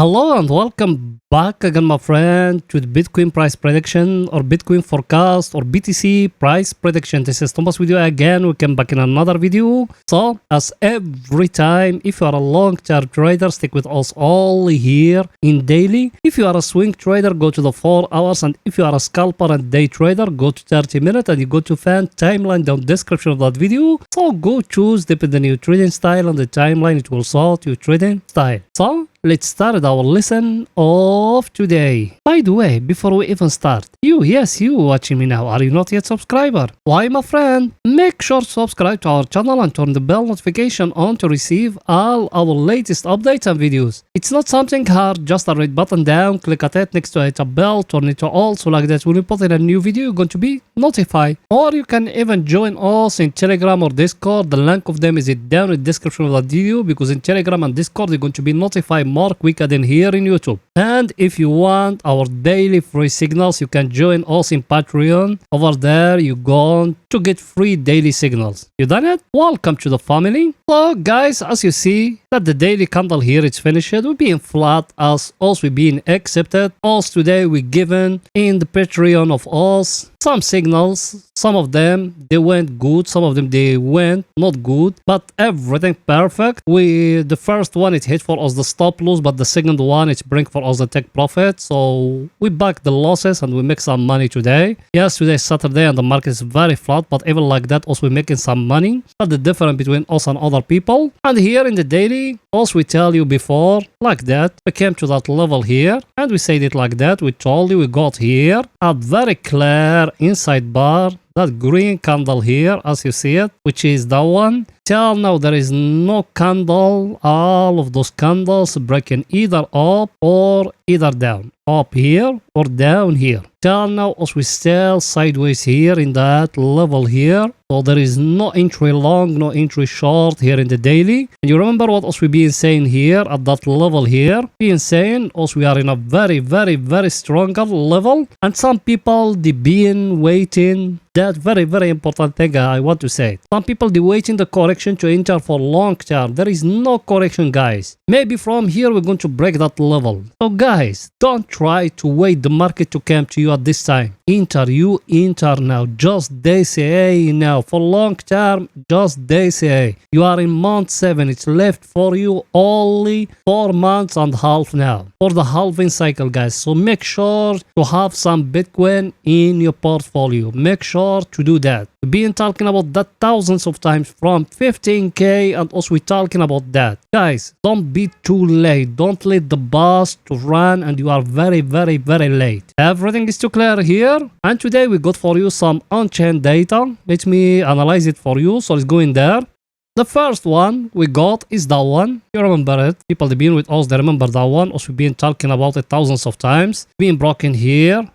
Hello and welcome back again, my friend, to the Bitcoin price prediction or Bitcoin forecast or BTC price prediction. This is Thomas with you again. We came back in another video. So, as every time, if you are a long-term trader, stick with us all here in daily. If you are a swing trader, go to the 4 hours. And if you are a scalper and day trader, go to 30 minutes and you go to fan timeline down description of that video. So, go choose depending on your trading style and the timeline. It will sort your trading style. So, let's start our lesson of today. By the way, before we even start, you watching me now, are you not yet subscriber? Why, my friend? Make sure to subscribe to our channel and turn the bell notification on to receive all our latest updates and videos. It's not something hard, just a red button down, click at it, next to it a bell, turn it to all, so like that when we put in a new video, you're going to be notified. Or you can even join us in Telegram or Discord. The link of them is down in the description of the video, because in Telegram and Discord, you're going to be notified more quicker than here in YouTube. And if you want our daily free signals, you can join us in Patreon. Over there, you're going to get free daily signals. You done it? Welcome to the family. So guys, as you see that the daily candle here is finished, we're being flat as us, we're being accepted. Us today, we're given in the Patreon of us some signals. Some of them they went good, some of them they went not good, but everything perfect. The first one it hit for us the stop loss, but the second one it bring for us the take profit. So we back the losses and we make some money today. Yes, today is Saturday and the market is very flat, but even like that also we're making some money. But the difference between us and other people. And here in the daily, also we tell you before like that we came to that level here and we said it like that. We told you we got here a very clear inside bar, that green candle here as you see it, which is that one. Till now there is no candle, all of those candles breaking either up or either down, up here or down here. Till now as we still sideways here in that level here. So there is no entry long, no entry short here in the daily. And you remember what else we been saying here at that level here? Being saying also we are in a very stronger level. And some people they been waiting. That very important thing I want to say. Some people they waiting the correction to enter for long term. There is no correction, guys. Maybe from here we're going to break that level. So guys, don't try to wait the market to come to you at this time. Enter now. Just DCA now. For long term, just DCA. You are in month 7. It's left for you only 4 months and a half now for the halving cycle, guys. So make sure to have some Bitcoin in your portfolio. Make sure to do that. We've been talking about that thousands of times from 15k, and also we're talking about that. Guys, don't be too late. Don't let the bus to run and you are very late. Everything is too clear here. And today we got for you some on-chain data. Let me analyze it for you. So let's go in there. The first one we got is that one. You remember it. People that been with us, they remember that one. Also, we've been talking about it thousands of times. Been broken here,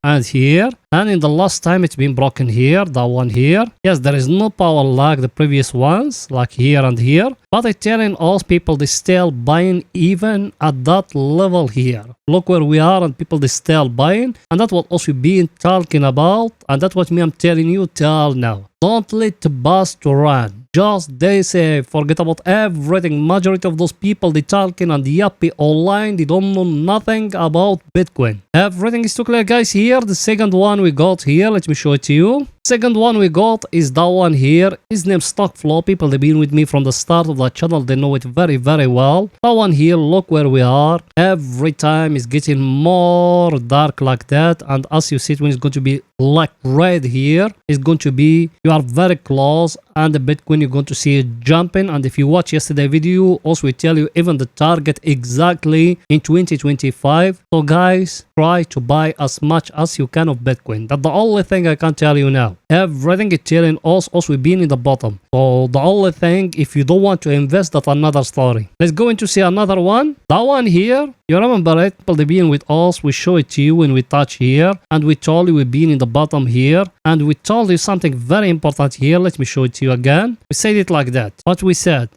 and here. And in the last time, it's been broken here, that one here. Yes, there is no power like the previous ones, like here and here. But it's telling us people they still buying even at that level here. Look where we are and people they still buying. And that's what also been talking about. And that's what me I'm telling you till now. Don't let the bus to run. Just they say forget about everything. Majority of those people they talking and the yappy online, they don't know nothing about Bitcoin. Everything is too clear, guys. Here the second one we got here, let me show it to you. Second one we got is that one here. His name Stock Flow. People they've been with me from the start of the channel, they know it very well. That one here, look where we are. Every time it's getting more dark like that, and as you see it, when it's going to be like red here, it's going to be you are very close, and the Bitcoin you're going to see it jumping. And if you watch yesterday video, also we tell you even the target exactly in 2025. So guys, try to buy as much as you can of Bitcoin. That's the only thing I can tell you now. Everything is telling us also we've been in the bottom. So the only thing, if you don't want to invest, that's another story. Let's go into see another one. That one here, you remember it, people they been with us, we show it to you when we touch here, and we told you we've been in the bottom here, and we told you something very important here. Let me show it to you again. We said it like that. What we said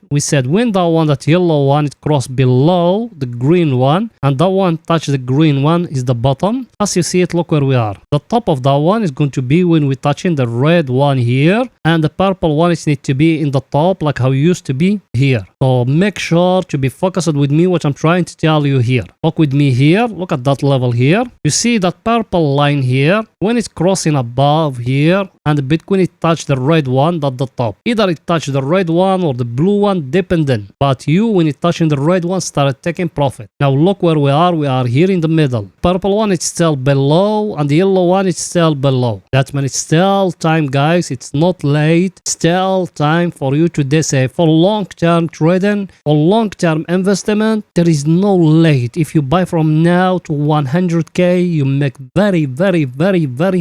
when that one, that yellow one, it crossed below the green one, and that one touch the green one is the bottom. As you see it, look where we are. The top of that one is going to be when we touching the red one here, and the purple one is need to be in the top like how it used to be here. So make sure to be focused with me what I'm trying to tell you here. Look with me here, look at that level here. You see that purple line here, when it's crossing above here, and the Bitcoin it touch the red one at the top. Either it touch the red one or the blue one, dependent. But you, when it touching the red one, started taking profit. Now look where we are here in the middle. Purple one is still below, and the yellow one is still below. That means it's still time, guys. It's not late. Still time for you to decide for long-term trading or long-term investment. There is no late. If you buy from now to 100k, you make very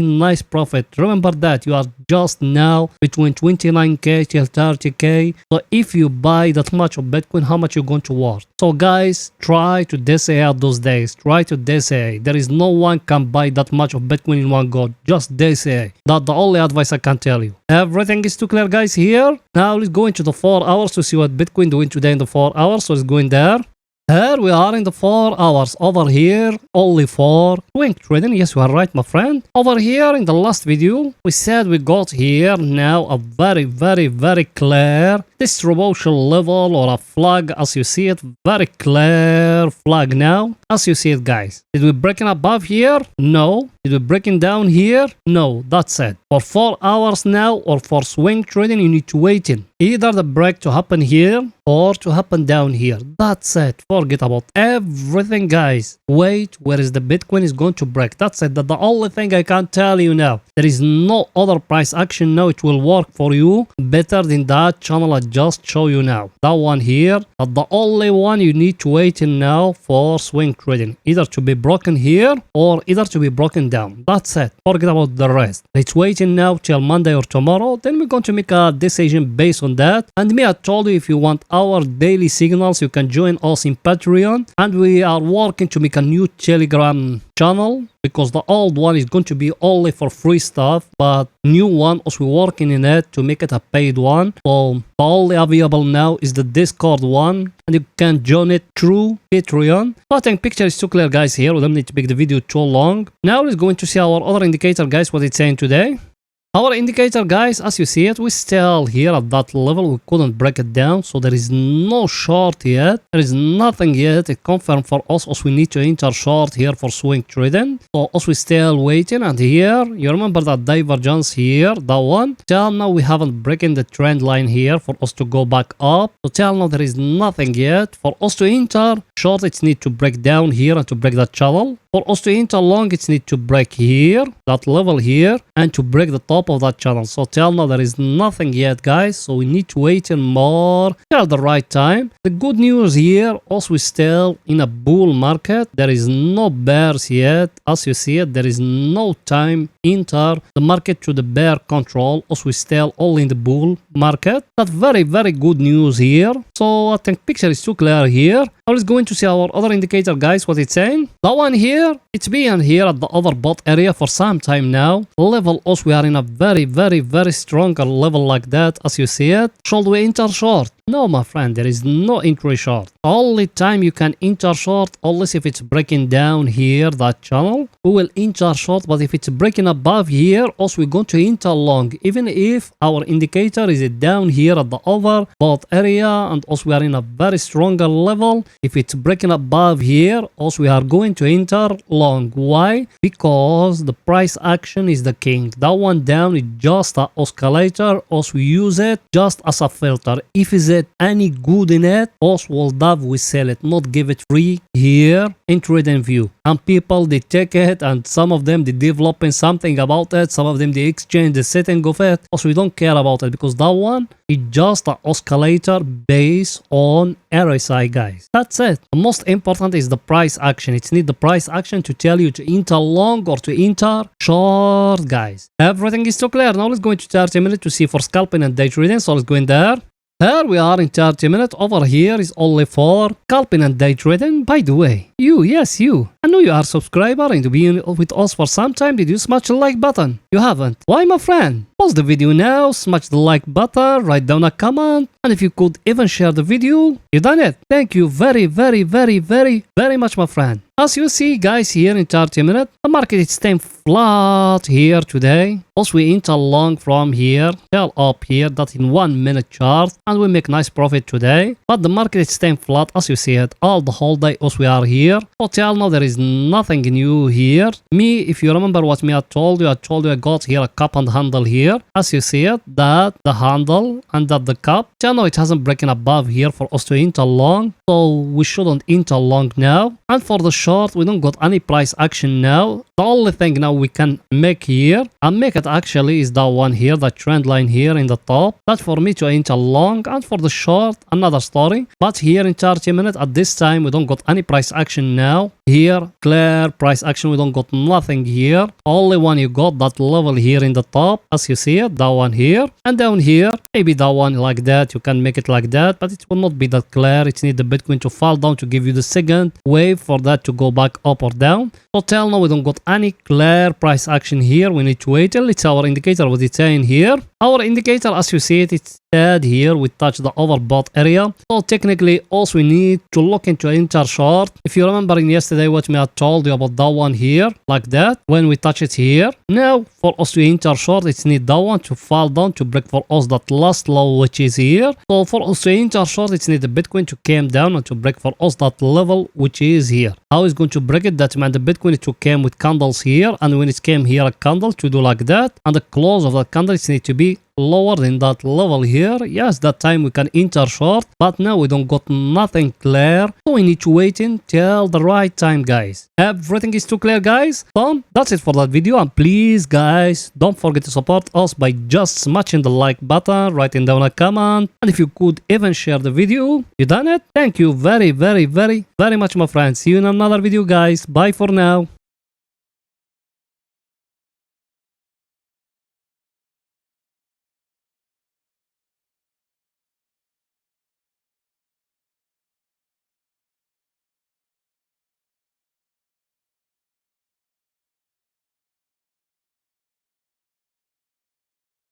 nice profit. Remember that you are just now between 29k till 30k. So if you buy that much of Bitcoin, how much you're going to worth? So guys, try to decide those days. Try to decide. There is no one can buy that much of Bitcoin in one go. Just decide. That's the only advice I can tell you. Everything is too clear, guys, here. Now let's go into the 4 hours to see what Bitcoin doing today in the 4 hours. So let's go in there. Here we are in the 4 hours. Over here, only for swing trading. Yes, you are right, my friend. Over here in the last video, we said we got here now a very clear distribution level or a flag as you see it. Very clear flag now as you see it, guys. Did we breaking above here? No. Did we breaking down here? No. That's it. For 4 hours now or for swing trading, you need to wait in. Either the break to happen here or to happen down here. That's it. Forget about everything, guys. Wait, where is the Bitcoin is going to break. That's it. That's the only thing I can tell you now. There is no other price action now. It will work for you better than that channel I just show you now. That one here. That's the only one you need to wait in now for swing trading. Either to be broken here or either to be broken down. That's it. Forget about the rest. Let's wait in now till Monday or tomorrow. Then we're going to make a decision based on that. And me, I told you if you want our daily signals, you can join us in Patreon. And we are working to make a new Telegram channel because the old one is going to be only for free stuff, but new one also working in it to make it a paid one. So the only available now is the Discord one, and you can join it through Patreon. So I think picture is too clear, guys. Here we don't need to make the video too long. Now let's go into see our other indicator, guys, what it's saying today. Our indicator, guys, as you see it, we're still here at that level. We couldn't break it down, so there is no short yet. There is nothing yet. It confirmed for us as we need to enter short here for swing trading. So as we still waiting, and here, you remember that divergence here, that one? Till now, we haven't broken the trend line here for us to go back up. So till now, there is nothing yet. For us to enter short, it needs to break down here and to break that channel. For us to enter long, it needs to break here, that level here, and to break the top of that channel. So till now there is nothing yet, guys, so we need to wait in more till the right time. The good news here, also we still in a bull market. There is no bears yet. As you see it, there is no time enter the market to the bear control. Also we still all in the bull market. That's very good news here. So I think picture is too clear here. Now let's go into see our other indicator, guys, what it's saying. That one here, it's been here at the overbought area for some time now. Level also we are in a very stronger level like that as you see it. Should we enter short? No, my friend, there is no entry short. Only time you can enter short, unless if it's breaking down here, that channel, we will enter short. But if it's breaking above here, also we're going to enter long. Even if our indicator is down here at the overbought area, and also we are in a very stronger level, if it's breaking above here, also we are going to enter long. Why? Because the price action is the king. That one down is just an oscillator. Also we use it just as a filter. If is it any good in it, us will have we sell it, not give it free here in trading view. And people they take it, and some of them they developing something about it, some of them they exchange the setting of it. Also we don't care about it because that one is just an oscillator based on RSI, guys. That's it. The most important is the price action. It's need the price action to tell you to enter long or to enter short, guys. Everything is so clear. Now let's go into 30 minutes to see for scalping and day trading. So let's go in there. Here we are in 30 minutes. Over here is only for scalping and day trading. By the way, yes, you. I know you are a subscriber and been with us for some time. Did you smash the like button? You haven't. Why, my friend? Pause the video now, smash the like button, write down a comment, and if you could even share the video, you done it. Thank you very much, my friend. As you see guys here in 30 minutes, the market is staying flat here today. Also we enter long from here, sell up here, that in 1 minute chart, and we make nice profit today. But the market is staying flat as you see it all the whole day as we are here. So till now there is nothing new here. Me, if you remember what me I told you I got here a cup and handle here. As you see it, that the handle and that the cup. Till now it hasn't broken above here for us to enter long. So we shouldn't enter long now. And for the short, we don't got any price action now. The only thing now we can make here and make it actually is that one here, the trend line here in the top. That's for me to enter long, and for the short another story. But here in 30 minutes at this time we don't got any price action now. Here clear price action, we don't got nothing here. Only one you got that level here in the top as you see it, that one here, and down here maybe that one like that. You can make it like that, but it will not be that clear. It needs the Bitcoin to fall down to give you the second wave for that to go back up or down. So till now we don't got any clear price action here. We need to wait till it's our indicator what it's saying here. Our indicator as you see it, it's dead here. We touch the overbought area. So technically also we need to look into enter short. If you remember in yesterday what me I told you about that one here, like that, when we touch it here. Now for us to enter short, it's need that one to fall down to break for us that last low which is here. So for us to enter short, it's need the Bitcoin to come down and to break for us that level which is here. How is going to break it? That means the Bitcoin to come with candles here, and when it came here a candle to do like that, and the close of the candle it need to be lower than that level here. Yes, that time we can enter short, but now we don't got nothing clear, so we need to wait until the right time guys. Everything is too clear guys. So that's it for that video, and please guys don't forget to support us by just smashing the like button, writing down a comment, and if you could even share the video. You done it? Thank you very much my friends. See you in another video guys. Bye for now.